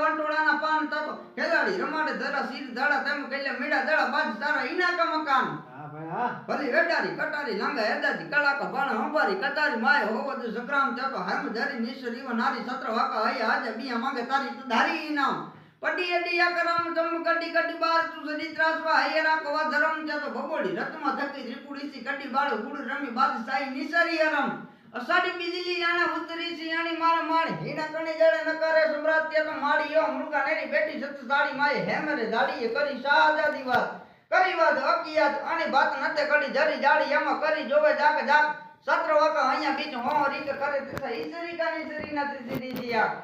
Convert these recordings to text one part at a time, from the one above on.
વંટોળાના પાન તાતો ખેલાડી રમાડે ધરા શીર ધાડા તેમ કઈલે મીડા દડા બાજ તારા ઇનાકા મકાન ભલી વેડારી કટારી લાંગા હેદાજી કલાકા બાણ હંભારી કતારી માય હોવદ સંગ્રામ ચાતો હમ ધરી નિશ્ચર ઈવ નારી સત્ર વાકા હૈ આજે બિયા માંગે તારી ધારી ઇનામ પડી એડી આકરામ જમ કડી કડી બાર તું સડી ત્રાસવા હૈ રાખવા ધરમ ચાતો ભગોડી રતમાં ધકી ત્રિપુડી સી કડી બાળ ગુડ રમી બાદ સાઈ નિસરી હરમ અસાડી બીજલી આણા ઉતરી સી આણી મારા માણી હીના કણી જડે ન કરે સમ્રાટ કે તો માડી યો મૃગા નેરી બેટી સત સાડી માય હેમરે દાડીએ કરી શાહજાદી વાત કરી વાત હકીયાત આની બાત નતે કડી જરી જાડી એમાં કરી જોવે જાક જાક સત્ર વાકા અહીંયા બીચ હો રીક કરે તથા ઈસરી કાની સરી ના ત્રીજી દિયા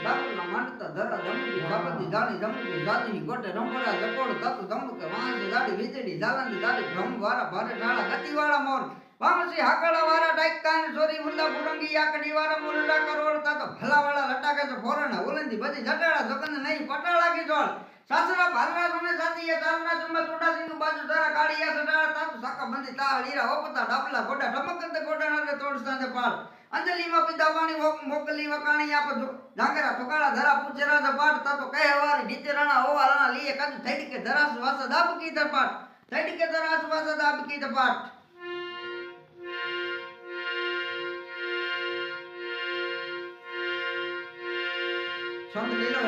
બાપુના માંડતા ધરા જમુકી સાબતી જાણી જમુકી જાતી ગોટે રંગોરા જકોડ તત જમુકે વાંસ જાડી વીજળી જાલંદી જાડી ભ્રમ વાળા ભારે ડાળા ગતિવાળા મોર વામસી હાકડા વાળા ડાયકાન સોરી મુંડા પુરંગી આકડી વાળા મુરડા કરોડતા તો ભલાવાળા લટાકે તો ફોરણા ઉલંદી બધી જટાડા જગન નહીં પટાળા કી જોળ સાસરા ભાલરા સુને સાથી તારના ચુંબા ચોડાસી નું બાજુ તારા કાળિયા સડાળા તાપ સાકા બંધી તાળીરા ઓપતા ડાબલા ગોડા ઢમકંત ગોડા નરે તોડસા દે પાળ અંજલિમાં પિતાવાણી મોકલી વકાણી આપ ડાંગરા ટોકાળા ધરા પૂછરા દ પાટ તા તો કહેવારી ડીચરાણા હોવાળા લીએ કદ થઈડી કે ધરાસ વાસ દાબ કી દપાટ થઈડી કે ધરાસ વાસ દાબ કી દપાટ સંત લીલો